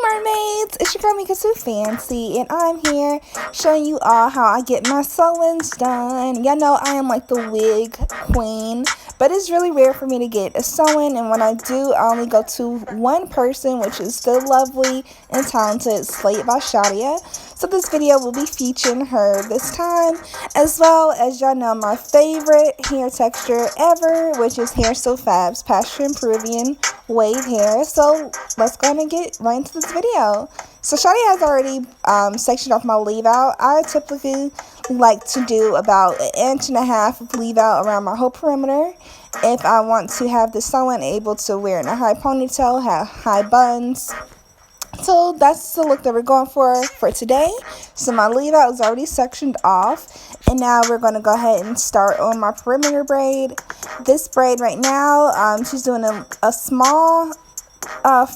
mermaids, it's your girl mikaTOOfancy, and I'm here showing you all how I get my sew-ins done. Y'all know I am like the wig queen, but it's really rare for me to get a sew-in, and when I do, I only go to one person, which is the lovely and talented Slate by Shadia. So this video will be featuring her this time, as well as y'all know my favorite hair texture ever, which is Hair So Fab's Pasture and Peruvian wave hair. So let's go ahead and get right into this video. So Shadia has already sectioned off my leave out. I typically like to do about 1.5 inches of leave out around my whole perimeter if I want to have the sew-in able to wear in a high ponytail, have high buns. So that's the look that we're going for today. So my leave out is already sectioned off, and now we're going to go ahead and start on my perimeter braid. This braid right now, she's doing a small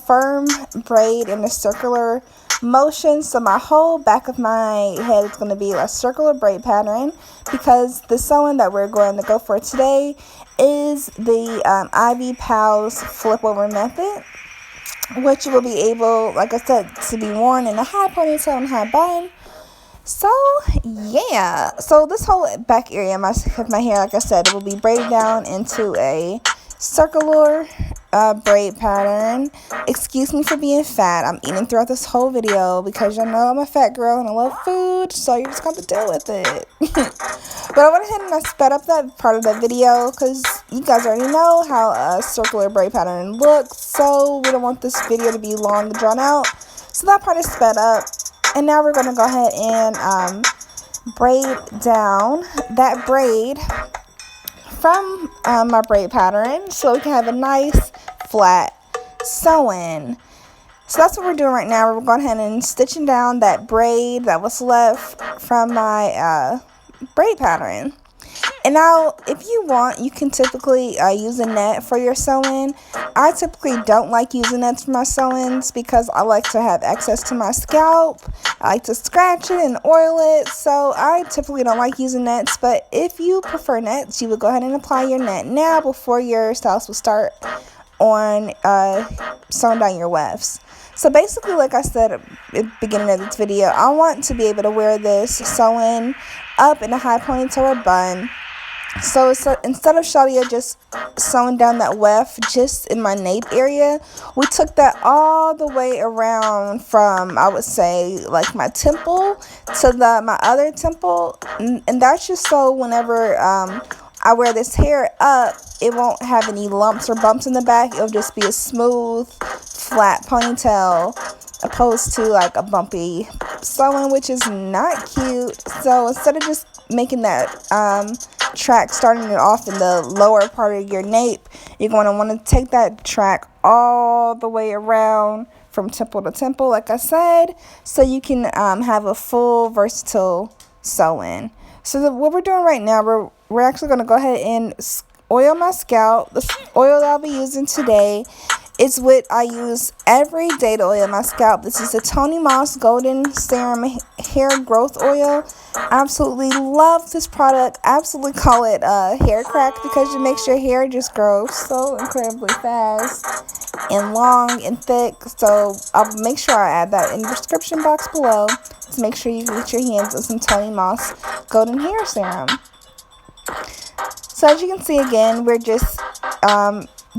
firm braid in a circular motion, so my whole back of my head is going to be a circular braid pattern, because the sewing that we're going to go for today is the Ivy Pals flip over method, which will be able, like I said, to be worn in a high ponytail and high bun. So yeah, so this whole back area of my hair, like I said, it will be braided down into a circular braid pattern. Excuse me for being fat. I'm eating throughout this whole video because y'all know I'm a fat girl and I love food, so you're just going to deal with it. But I went ahead and I sped up that part of the video because you guys already know how a circular braid pattern looks, so we don't want this video to be long and drawn out. So that part is sped up, and now we're going to go ahead and braid down that braid from my braid pattern so we can have a nice flat sew-in. So that's what we're doing right now. We're going ahead and stitching down that braid that was left from my braid pattern. And now, if you want, you can typically use a net for your sew-in. I typically don't like using nets for my sew-ins because I like to have access to my scalp. I like to scratch it and oil it, so I typically don't like using nets. But if you prefer nets, you would go ahead and apply your net now before your stylist will start on sewing down your wefts. So basically, like I said at the beginning of this video, I want to be able to wear this sew-in up in a high ponytail or bun. So instead of Shadia just sewing down that weft just in my nape area, we took that all the way around from, I would say, like my temple to my other temple. And that's just so whenever I wear this hair up, it won't have any lumps or bumps in the back. It'll just be a smooth, flat ponytail, opposed to like a bumpy sew-in, which is not cute. So instead of just making that track, starting it off in the lower part of your nape, you're going to want to take that track all the way around from temple to temple, like I said, so you can have a full versatile sew-in. So what we're doing right now, we're actually going to go ahead and oil my scalp. The oil that I'll be using today is what I use every day to oil my scalp. This is the Tony Moss Golden Serum Hair Growth Oil. Absolutely love this product. Absolutely call it hair crack because it makes your hair just grow so incredibly fast and long and thick. So I'll make sure I add that in the description box below to make sure you get your hands on some Tony Moss Golden Hair Serum. So as you can see, again, we're just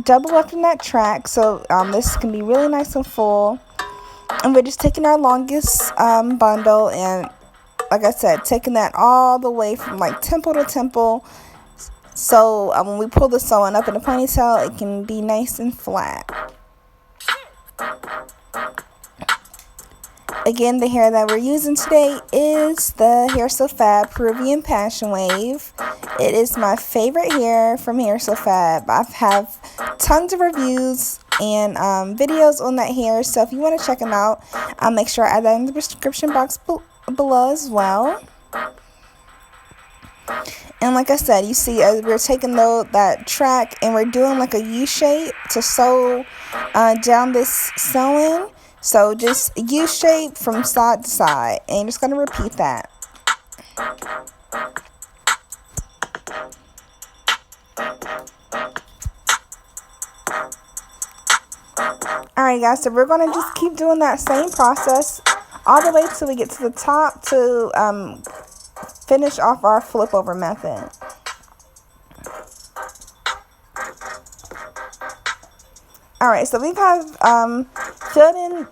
double lefting that track, so this can be really nice and full. And we're just taking our longest bundle and, like I said, taking that all the way from like temple to temple, so when we pull the sew-in up in a ponytail, it can be nice and flat. Again, the hair that we're using today is the Hair So Fab Peruvian Passion Wave. It is my favorite hair from Hair So Fab. I have tons of reviews and videos on that hair, so if you want to check them out, I'll make sure I add that in the description box below as well. And like I said, you see we're taking that track and we're doing like a U shape to sew down this sew-in. So just U shape from side to side, and you're just going to repeat that. Alright guys, so we're going to just keep doing that same process all the way till we get to the top to finish off our flip over method. Alright, so we have filled in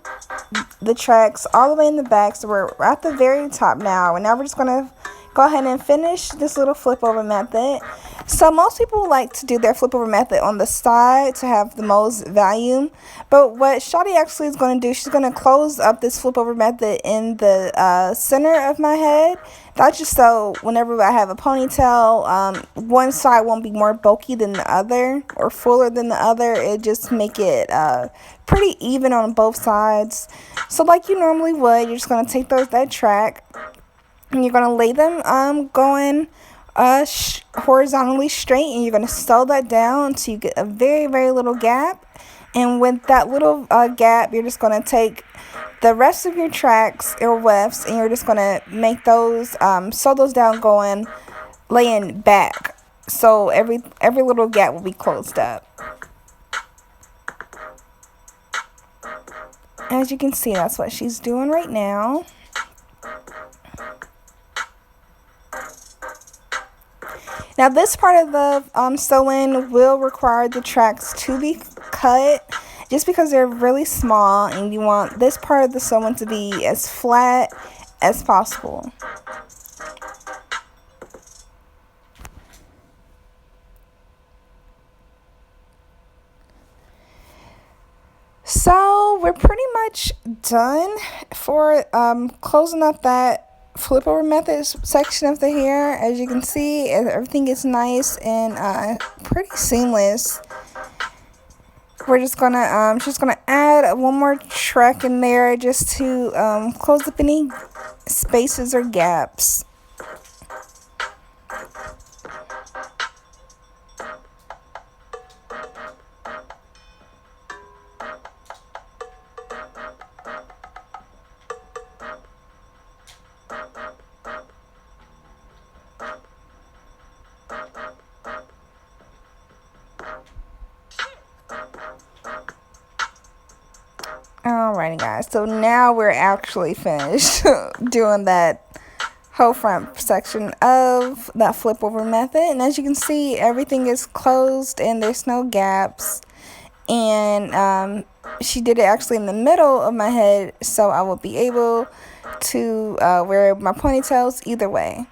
the tracks all the way in the back, so we're at the very top now, and now we're just going to go ahead and finish this little flip over method. So most people like to do their flip over method on the side to have the most volume, but what Shadia actually is going to do, she's going to close up this flip over method in the center of my head. That's just so whenever I have a ponytail, one side won't be more bulky than the other or fuller than the other. It just make it pretty even on both sides. So like you normally would, you're just going to take that track and you're going to lay them going horizontally straight, and you're going to sew that down until you get a very, very little gap. And with that little gap, you're just going to take the rest of your tracks or wefts, and you're just going to make those, sew those down going, laying back. So every little gap will be closed up. As you can see, that's what she's doing right now. Now this part of the sewing will require the tracks to be cut just because they're really small, and you want this part of the sewing to be as flat as possible. So we're pretty much done for closing up that flip over method section of the hair. As you can see, everything is nice and pretty seamless. We're just gonna she's gonna add one more track in there just to close up any spaces or gaps. Alrighty guys, so now we're actually finished doing that whole front section of that flip over method, and as you can see, everything is closed and there's no gaps. And she did it actually in the middle of my head, so I will be able to wear my ponytails either way.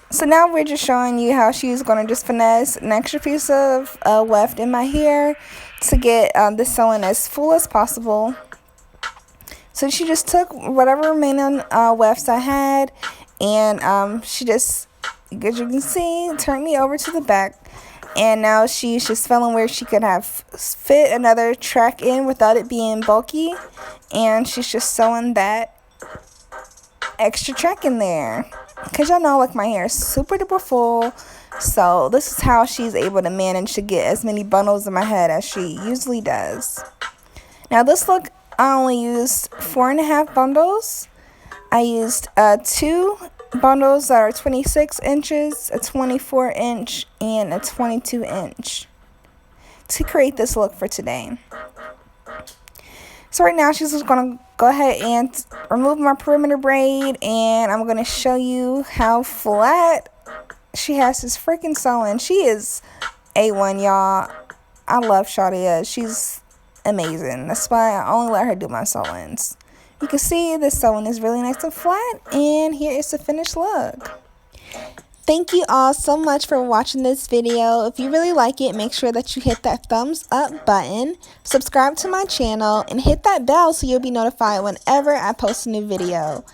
So now we're just showing you how she's going to just finesse an extra piece of weft in my hair to get this sewing as full as possible. So she just took whatever remaining wefts I had, and she just, as you can see, turned me over to the back. And now she's just feeling where she could have fit another track in without it being bulky. And she's just sewing that extra track in there. Because y'all know, like, my hair is super duper full. So this is how she's able to manage to get as many bundles in my head as she usually does. Now this look, I only used 4.5 bundles. I used 2 bundles that are 26 inches, a 24 inch, and a 22 inch to create this look for today. So right now she's just going to go ahead and remove my perimeter braid, and I'm going to show you how flat she has this freaking sewing. She is A1, y'all. I love Shadia. She's amazing. That's why I only let her do my sewings. You can see the sewing is really nice and flat, and here is the finished look. Thank you all so much for watching this video. If you really like it, make sure that you hit that thumbs up button, subscribe to my channel, and hit that bell so you'll be notified whenever I post a new video.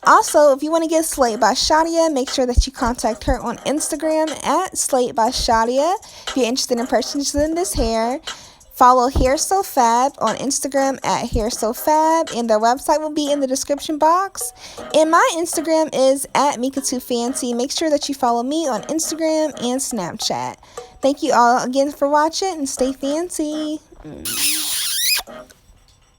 Also, if you want to get slayed by Shadia, make sure that you contact her on Instagram at Slayed by Shadia. If you're interested in purchasing this hair, follow Hair So Fab on Instagram at Hair So Fab, and their website will be in the description box. And my Instagram is at mikaTOOfancy. Make sure that you follow me on Instagram and Snapchat. Thank you all again for watching, and stay fancy.